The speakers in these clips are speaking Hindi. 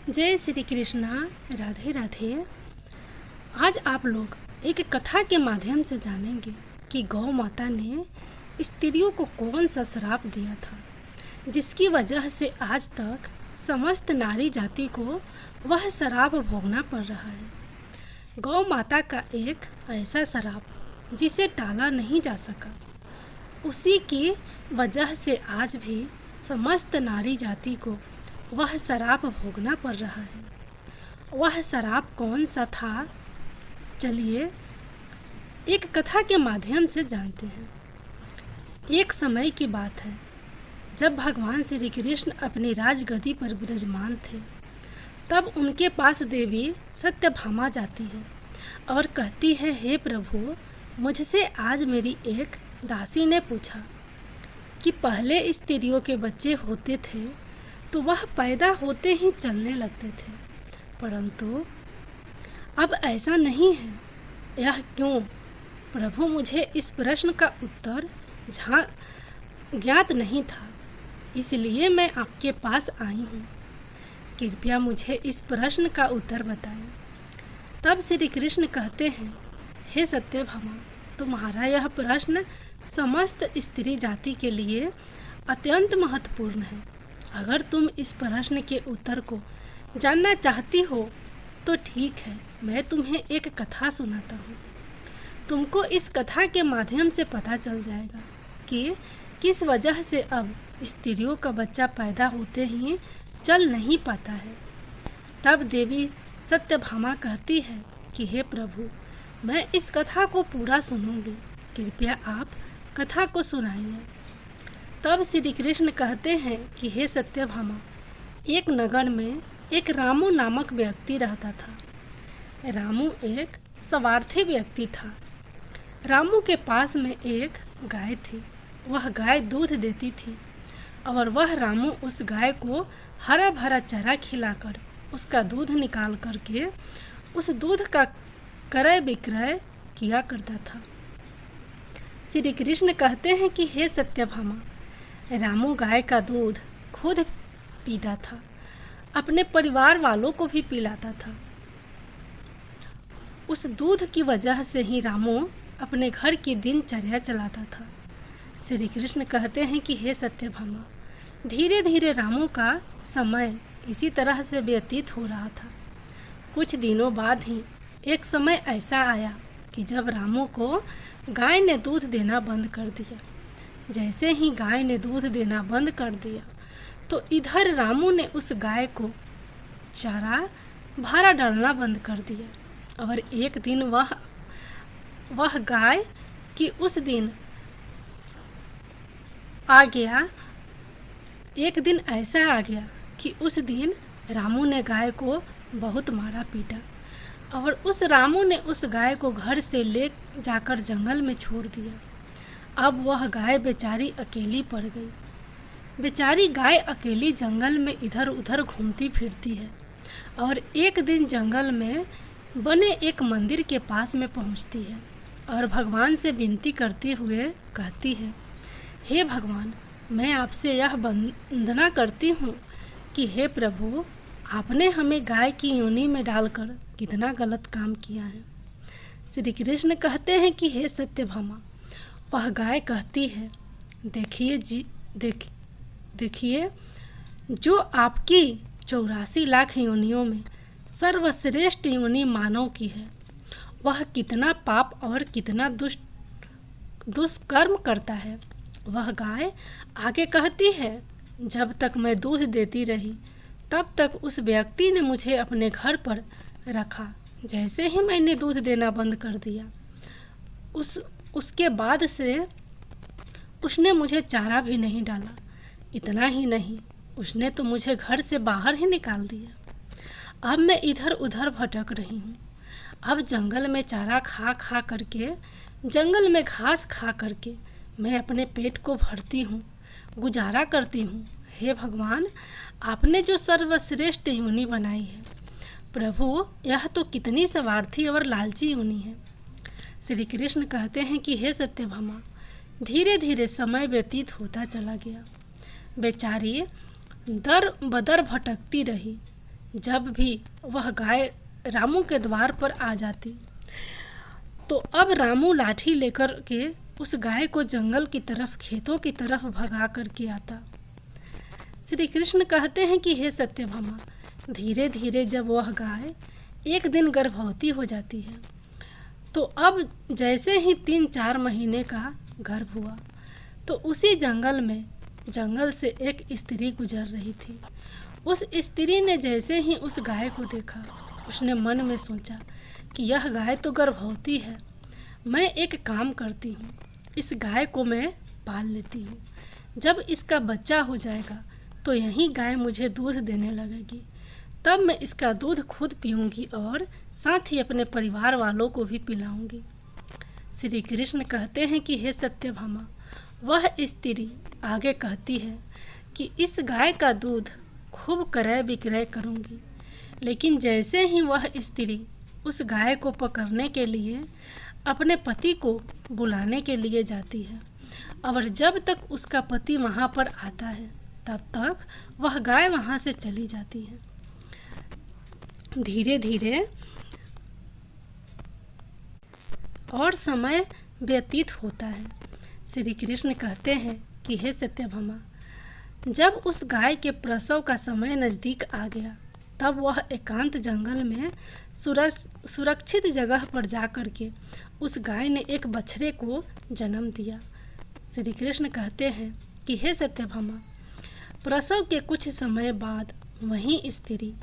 जय श्री कृष्णा। राधे राधे। आज आप लोग एक कथा के माध्यम से जानेंगे कि गौ माता ने स्त्रियों को कौन सा श्राप दिया था जिसकी वजह से आज तक समस्त नारी जाति को वह श्राप भोगना पड़ रहा है। गौ माता का एक ऐसा श्राप जिसे टाला नहीं जा सका, उसी की वजह से आज भी समस्त नारी जाति को वह श्राप भोगना पड़ रहा है। वह श्राप कौन सा था, चलिए एक कथा के माध्यम से जानते हैं। एक समय की बात है जब भगवान श्री कृष्ण अपनी राजगद्दी पर विराजमान थे, तब उनके पास देवी सत्यभामा जाती है और कहती है, हे प्रभु, मुझसे आज मेरी एक दासी ने पूछा कि पहले स्त्रियों के बच्चे होते थे तो वह पैदा होते ही चलने लगते थे, परंतु अब ऐसा नहीं है। यह क्यों? प्रभु, मुझे इस प्रश्न का उत्तर ज्ञात नहीं था, इसलिए मैं आपके पास आई हूँ। कृपया मुझे इस प्रश्न का उत्तर बताएं। तब श्री कृष्ण कहते हैं, हे सत्यभामा, तुम्हारा यह प्रश्न समस्त स्त्री जाति के लिए अत्यंत महत्वपूर्ण है। अगर तुम इस प्रश्न के उत्तर को जानना चाहती हो तो ठीक है, मैं तुम्हें एक कथा सुनाता हूँ। तुमको इस कथा के माध्यम से पता चल जाएगा कि किस वजह से अब स्त्रियों का बच्चा पैदा होते ही चल नहीं पाता है। तब देवी सत्यभामा कहती है कि हे प्रभु, मैं इस कथा को पूरा सुनूंगी, कृपया आप कथा को सुनाइए। तब श्री कृष्ण कहते हैं कि हे सत्यभामा, एक नगर में एक रामू नामक व्यक्ति रहता था। रामू एक स्वार्थी व्यक्ति था। रामू के पास में एक गाय थी। वह गाय दूध देती थी और वह रामू उस गाय को हरा भरा चारा खिलाकर उसका दूध निकाल करके उस दूध का क्रय विक्रय किया करता था। श्री कृष्ण कहते हैं कि हे सत्यभामा, रामू गाय का दूध खुद पीता था, अपने परिवार वालों को भी पिलाता था। उस दूध की वजह से ही रामू अपने घर की दिनचर्या चलाता था। श्री कृष्ण कहते हैं कि हे सत्यभामा, धीरे धीरे रामू का समय इसी तरह से व्यतीत हो रहा था। कुछ दिनों बाद ही एक समय ऐसा आया कि जब रामू को गाय ने दूध देना बंद कर दिया। जैसे ही गाय ने दूध देना बंद कर दिया तो इधर रामू ने उस गाय को चारा भरा डालना बंद कर दिया। और एक दिन वह गाय कि उस दिन आ गया, एक दिन ऐसा आ गया कि उस दिन रामू ने गाय को बहुत मारा पीटा और उस रामू ने उस गाय को घर से ले जाकर जंगल में छोड़ दिया। अब वह गाय बेचारी अकेली पड़ गई। बेचारी गाय अकेली जंगल में इधर उधर घूमती फिरती है और एक दिन जंगल में बने एक मंदिर के पास में पहुंचती है और भगवान से विनती करते हुए कहती है, हे भगवान, मैं आपसे यह वंदना करती हूँ कि हे प्रभु, आपने हमें गाय की योनि में डालकर कितना गलत काम किया है। श्री कृष्ण कहते हैं कि हे सत्यभामा, वह गाय कहती है, देखिए जो आपकी 84 लाख योनियों में सर्वश्रेष्ठ योनि मानव की है, वह कितना पाप और कितना दुष्कर्म करता है। वह गाय आगे कहती है, जब तक मैं दूध देती रही तब तक उस व्यक्ति ने मुझे अपने घर पर रखा। जैसे ही मैंने दूध देना बंद कर दिया उसके बाद से उसने मुझे चारा भी नहीं डाला। इतना ही नहीं, उसने तो मुझे घर से बाहर ही निकाल दिया। अब मैं इधर उधर भटक रही हूँ। अब जंगल में चारा खा खा करके, जंगल में घास खा करके मैं अपने पेट को भरती हूँ, गुजारा करती हूँ। हे भगवान, आपने जो सर्वश्रेष्ठ योनि बनाई है, प्रभु, यह तो कितनी स्वार्थी और लालची योनि है। श्री कृष्ण कहते हैं कि हे सत्यभामा, धीरे धीरे समय व्यतीत होता चला गया। बेचारी दर बदर भटकती रही। जब भी वह गाय रामू के द्वार पर आ जाती तो अब रामू लाठी लेकर के उस गाय को जंगल की तरफ, खेतों की तरफ भगा करके आता। श्री कृष्ण कहते हैं कि हे सत्यभामा, धीरे धीरे जब वह गाय एक दिन गर्भवती हो जाती है तो अब जैसे ही 3-4 महीने का गर्भ हुआ तो उसी जंगल से एक स्त्री गुजर रही थी। उस स्त्री ने जैसे ही उस गाय को देखा, उसने मन में सोचा कि यह गाय तो गर्भवती है, मैं एक काम करती हूँ, इस गाय को मैं पाल लेती हूँ। जब इसका बच्चा हो जाएगा तो यही गाय मुझे दूध देने लगेगी, तब मैं इसका दूध खुद पीऊँगी और साथ ही अपने परिवार वालों को भी पिलाऊँगी। श्री कृष्ण कहते हैं कि हे सत्यभामा, वह स्त्री आगे कहती है कि इस गाय का दूध खूब क्रय विक्रय करूँगी। लेकिन जैसे ही वह स्त्री उस गाय को पकड़ने के लिए अपने पति को बुलाने के लिए जाती है और जब तक उसका पति वहाँ पर आता है तब तक वह गाय वहाँ से चली जाती है। धीरे धीरे और समय व्यतीत होता है। श्री कृष्ण कहते हैं कि हे सत्यभामा, जब उस गाय के प्रसव का समय नज़दीक आ गया तब वह एकांत जंगल में सुरक्षित जगह पर जाकर के उस गाय ने एक बछड़े को जन्म दिया। श्री कृष्ण कहते हैं कि हे सत्यभामा, प्रसव के कुछ समय बाद वही स्त्री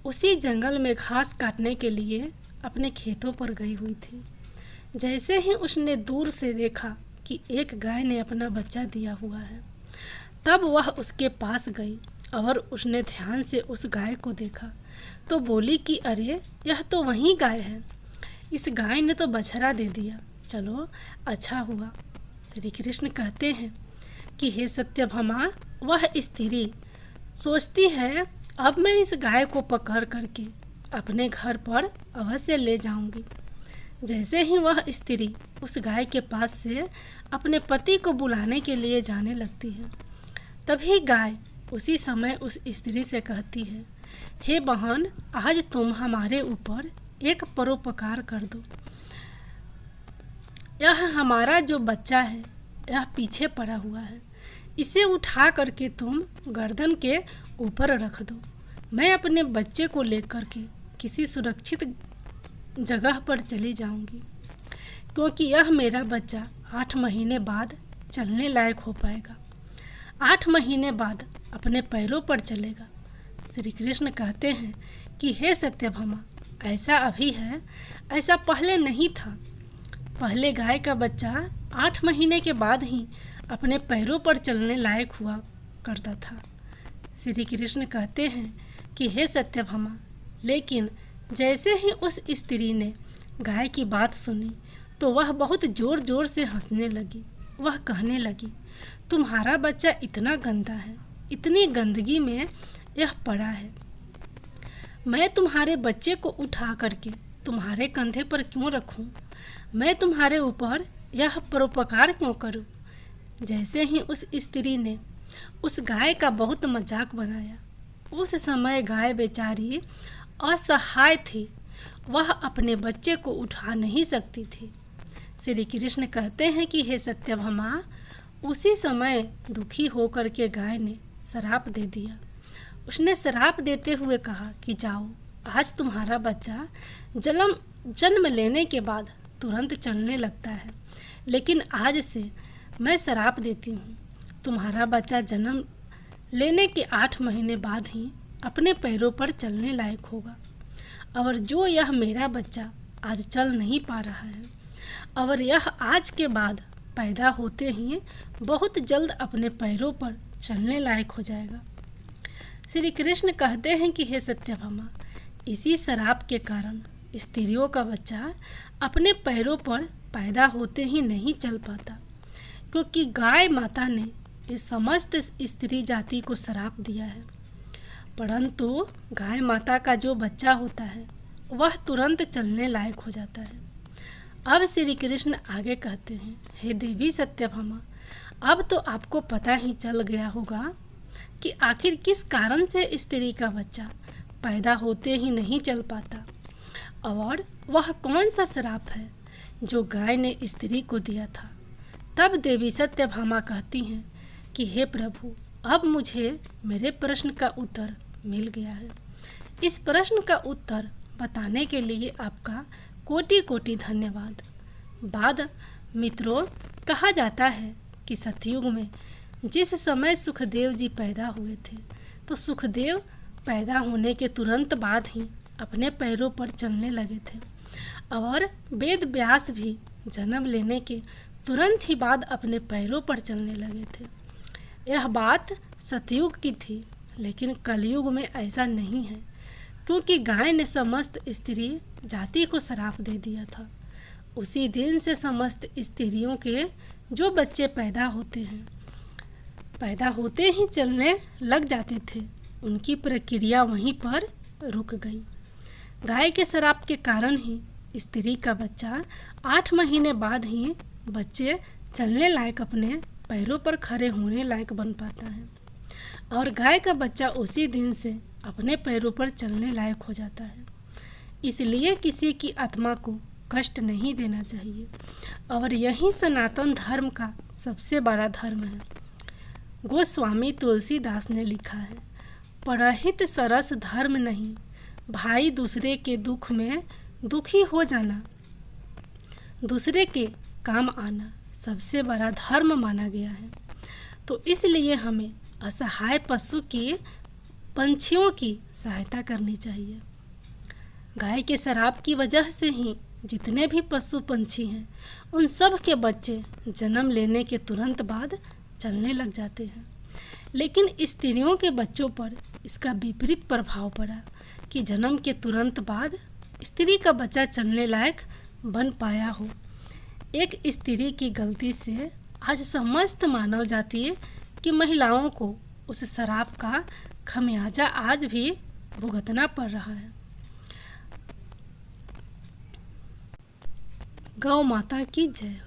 उसी जंगल में घास काटने के लिए अपने खेतों पर गई हुई थी। जैसे ही उसने दूर से देखा कि एक गाय ने अपना बच्चा दिया हुआ है, तब वह उसके पास गई और उसने ध्यान से उस गाय को देखा तो बोली कि अरे, यह तो वही गाय है, इस गाय ने तो बछड़ा दे दिया, चलो अच्छा हुआ। श्री कृष्ण कहते हैं कि हे सत्यभामा, वह स्त्री सोचती है अब मैं इस गाय को पकड़ करके अपने घर पर अवश्य ले जाऊंगी। जैसे ही वह स्त्री उस गाय के पास से अपने पति को बुलाने के लिए जाने लगती है, तभी गाय उसी समय उस स्त्री से कहती है, हे बहन, आज तुम हमारे ऊपर एक परोपकार कर दो। यह हमारा जो बच्चा है यह पीछे पड़ा हुआ है, इसे उठा करके तुम गर्दन के ऊपर रख दो। मैं अपने बच्चे को लेकर के किसी सुरक्षित जगह पर चली जाऊंगी, क्योंकि यह मेरा बच्चा 8 महीने बाद चलने लायक हो पाएगा, 8 महीने बाद अपने पैरों पर चलेगा। श्री कृष्ण कहते हैं कि हे सत्यभामा, ऐसा अभी है, ऐसा पहले नहीं था। पहले गाय का बच्चा 8 महीने के बाद ही अपने पैरों पर चलने लायक हुआ करता था। श्री कृष्ण कहते हैं कि हे सत्यभामा, लेकिन जैसे ही उस स्त्री ने गाय की बात सुनी तो वह बहुत ज़ोर ज़ोर से हंसने लगी। वह कहने लगी, तुम्हारा बच्चा इतना गंदा है, इतनी गंदगी में यह पड़ा है, मैं तुम्हारे बच्चे को उठा करके तुम्हारे कंधे पर क्यों रखूं? मैं तुम्हारे ऊपर यह परोपकार क्यों करूं? जैसे ही उस स्त्री ने उस गाय का बहुत मजाक बनाया, उस समय गाय बेचारी असहाय थी, वह अपने बच्चे को उठा नहीं सकती थी। श्री कृष्ण कहते हैं कि हे सत्यभामा, उसी समय दुखी होकर के गाय ने श्राप दे दिया। उसने श्राप देते हुए कहा कि जाओ, आज तुम्हारा बच्चा जन्म लेने के बाद तुरंत चलने लगता है, लेकिन आज से मैं श्राप देती हूँ, तुम्हारा बच्चा जन्म लेने के 8 महीने बाद ही अपने पैरों पर चलने लायक होगा। और जो यह मेरा बच्चा आज चल नहीं पा रहा है और यह आज के बाद पैदा होते ही बहुत जल्द अपने पैरों पर चलने लायक हो जाएगा। श्री कृष्ण कहते हैं कि हे सत्यभामा, इसी श्राप के कारण स्त्रियों का बच्चा अपने पैरों पर पैदा होते ही नहीं चल पाता, क्योंकि गाय माता ने इस समस्त स्त्री जाति को श्राप दिया है। परंतु गाय माता का जो बच्चा होता है वह तुरंत चलने लायक हो जाता है। अब श्री कृष्ण आगे कहते हैं, हे देवी सत्यभामा, अब तो आपको पता ही चल गया होगा कि आखिर किस कारण से स्त्री का बच्चा पैदा होते ही नहीं चल पाता। और वह कौन सा श्राप है जो गाय ने स्त्री को दिया था? तब देवी सत्यभामा कहती हैं कि हे प्रभु, अब मुझे मेरे प्रश्न का उत्तर मिल गया है। इस प्रश्न का उत्तर बताने के लिए आपका कोटि कोटि धन्यवाद। बाद मित्रों, कहा जाता है कि सतयुग में जिस समय सुखदेव जी पैदा हुए थे, तो सुखदेव पैदा होने के तुरंत बाद ही अपने पैरों पर चलने लगे थे और वेद व्यास भी जन्म लेने के तुरंत ही बाद अपने पैरों पर चलने लगे थे। यह बात सतयुग की थी, लेकिन कलयुग में ऐसा नहीं है, क्योंकि गाय ने समस्त स्त्री जाति को श्राप दे दिया था। उसी दिन से समस्त स्त्रियों के जो बच्चे पैदा होते ही चलने लग जाते थे, उनकी प्रक्रिया वहीं पर रुक गई। गाय के श्राप के कारण ही स्त्री का बच्चा 8 महीने बाद ही बच्चे चलने लायक, अपने पैरों पर खड़े होने लायक बन पाता है और गाय का बच्चा उसी दिन से अपने पैरों पर चलने लायक हो जाता है। इसलिए किसी की आत्मा को कष्ट नहीं देना चाहिए और यही सनातन धर्म का सबसे बड़ा धर्म है। गोस्वामी तुलसीदास ने लिखा है, परहित सरस धर्म नहीं, भाई दूसरे के दुख में दुखी हो जाना, दूसरे के काम आना सबसे बड़ा धर्म माना गया है। तो इसलिए हमें असहाय पंछियों की सहायता करनी चाहिए। गाय के श्राप की वजह से ही जितने भी पशु पंछी हैं, उन सब के बच्चे जन्म लेने के तुरंत बाद चलने लग जाते हैं। लेकिन स्त्रियों के बच्चों पर इसका विपरीत प्रभाव पड़ा कि जन्म के तुरंत बाद स्त्री का बच्चा चलने लायक बन पाया हो। एक स्त्री की गलती से आज समस्त मानव जाति की महिलाओं को उस श्राप का खमियाजा आज भी भुगतना पड़ रहा है। गौ माता की जय हो।